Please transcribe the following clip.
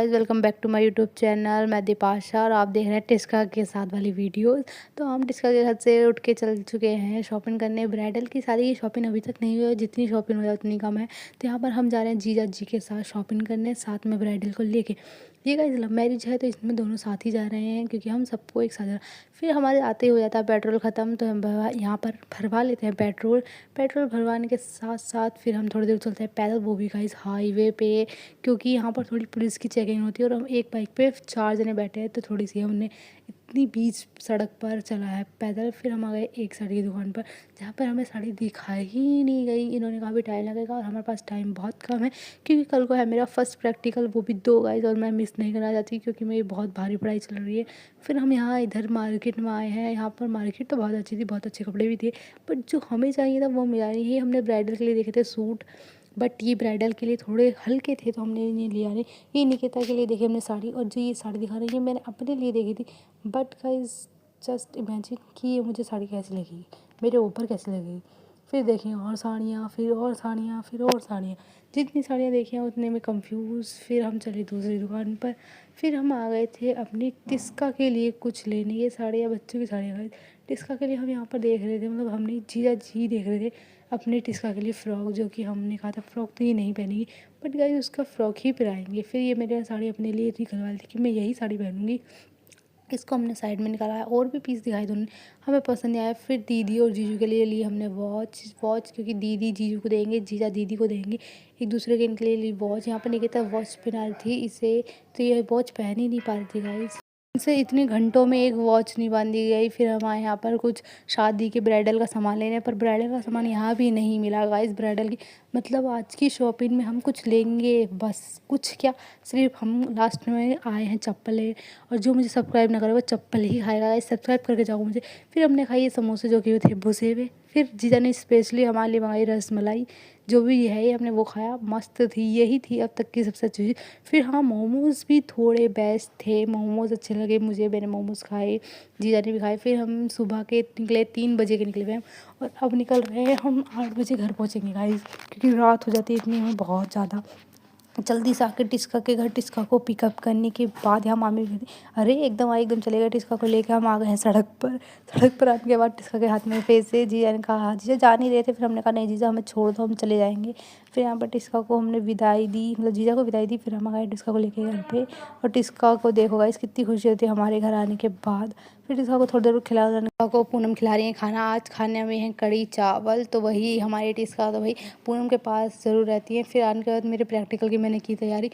Welcome back to my YouTube channel. मैं दीपाशा और आप देख रहे हैं टिस्का के साथ वाली वीडियोस। तो हम टिस्का के घर से उठ के चल चुके हैं शॉपिंग करने। ब्राइडल की सारी शॉपिंग अभी तक नहीं हुई है, जितनी शॉपिंग हो जाए उतनी कम है। तो यहाँ पर हम जा रहे हैं जीजा जी के साथ शॉपिंग करने, साथ में ब्राइडल को लेके। ये गाइस लव मैरिज है तो इसमें दोनों साथ ही जा रहे हैं क्योंकि हम सबको एक साथ फिर हमारे आते ही हो जाता है पेट्रोल ख़त्म, तो हम यहाँ पर भरवा लेते हैं पेट्रोल। पेट्रोल भरवाने के साथ साथ फिर हम थोड़ी देर चलते हैं पैदल, वो भी गाइस हाईवे पे, क्योंकि यहाँ पर थोड़ी पुलिस की चेकिंग होती है और हम एक बाइक पे 4 जने बैठे हैं तो थोड़ी सी हमने इतनी बीच सड़क पर चला है पैदल। फिर हम आ गए एक साड़ी की दुकान पर जहाँ पर हमें साड़ी दिखाई ही नहीं गई। इन्होंने कहा भी टाइम लगेगा और हमारे पास टाइम बहुत कम है क्योंकि कल को है मेरा फर्स्ट प्रैक्टिकल, वो भी 2 गाइस, और मैं मिस नहीं करना चाहती क्योंकि मेरी बहुत भारी पढ़ाई चल रही है। फिर हम यहाँ इधर मार्केट में आए हैं। यहाँ पर मार्केट तो बहुत अच्छी थी, बहुत अच्छे कपड़े भी थे, बट जो हमें चाहिए था वो मिला नहीं। ये हमने ब्राइडल के लिए देखे थे सूट, बट ये ब्राइडल के लिए थोड़े हल्के थे तो हमने इन्हें लिया नहीं। ये निकिता के लिए देखी हमने साड़ी, और जो ये साड़ी दिखा रही है मैंने अपने लिए देखी थी। बट गाइस जस्ट इमेजिन कि ये मुझे साड़ी कैसी लगेगी, मेरे ऊपर कैसी लगेगी। फिर देखें और साड़ियाँ, फिर और साड़ियाँ, फिर और साड़ियाँ, जितनी साड़ियाँ देखी हैं उतने में कंफ्यूज। फिर हम चले दूसरी दुकान पर। फिर हम आ गए थे अपनी टिस्का के लिए कुछ लेने। ये साड़ियाँ बच्चों की साड़ियाँ गाइस टिस्का के लिए हम यहाँ पर देख रहे थे, मतलब हमने जीजा जी देख रहे थे अपने टिस्का के लिए फ़्रॉक, जो कि हमने कहा था फ़्रॉक तो ये नहीं पहनेगी, बट गाइस उसका फ़्रॉक ही पहनाएंगे। फिर ये मेरे साड़ी अपने लिए निकलवा ली थी कि मैं यही साड़ी पहनूंगी। इसको हमने साइड में निकाला है, और भी पीस दिखाई दोनों, हमें पसंद नहीं आया। फिर दीदी और जीजू के लिए ली हमने वॉच क्योंकि दीदी जीजू को देंगे, जीजा दीदी को देंगे, एक दूसरे के इनके लिए ली वॉच। यहाँ पर निकिता वॉच पहना रही थी इसे, तो ये वॉच पहन ही नहीं पा रही थी गाइस, से इतने घंटों में एक वॉच नहीं बांधी गई। फिर हम आए यहाँ पर कुछ शादी के ब्राइडल का सामान लेने, पर ब्राइडल का सामान यहाँ भी नहीं मिला गाइस। ब्राइडल की मतलब आज की शॉपिंग में हम कुछ लेंगे बस, कुछ क्या, सिर्फ हम लास्ट में आए हैं चप्पल ले, और जो मुझे सब्सक्राइब ना करे वो चप्पल ही खाएगा गाइस। सब्सक्राइब करके जाओ मुझे। फिर हमने खाई ये समोसे जो कि थे भुसे हुए। फिर जीजा ने स्पेशली हमारे लिए मंगाई रसमलाई, जो भी है ये हमने वो खाया, मस्त थी, यही थी अब तक की सबसे अच्छी चीज़। फिर हाँ मोमोज़ भी थोड़े बेस्ट थे, मोमोज़ अच्छे लगे मुझे, मैंने मोमोज़ खाए, जीजा ने भी खाए। फिर हम सुबह के निकले, 3 बजे के निकले हुए हम, और अब निकल रहे हैं हम 8 बजे घर पहुँचेंगे गाइस, क्योंकि रात हो जाती है इतनी हमें बहुत ज़्यादा। जल्दी से आकर टिस्का के घर, टिस्का को पिकअप करने के बाद यहाँ मामी भी कहती अरे एकदम आए, एकदम चले गए। टिस्का को लेकर हम आ गए हैं सड़क पर। सड़क पर आने के बाद टिस्का के हाथ में पैसे, जीजा ने कहा जीजा जा नहीं रहे थे, फिर हमने कहा नहीं जीजा हमें छोड़ दो हम चले जाएंगे। फिर यहाँ पर टिस्का को हमने विदाई दी, मतलब जीजा को विदाई दी। फिर हम आ गए टिस्का को लेके घर पे, और टिस्का को देखो गाइस कितनी खुशी होती है हमारे घर आने के बाद। फिर टिस्का को थोड़ी देर खिला, टिस्का को पूनम खिला रही है खाना। आज खाने में है कड़ी चावल, तो वही हमारे टिस्का तो भाई पूनम के पास ज़रूर रहती है। फिर आने के बाद मेरे प्रैक्टिकल की मैंने की तैयारी,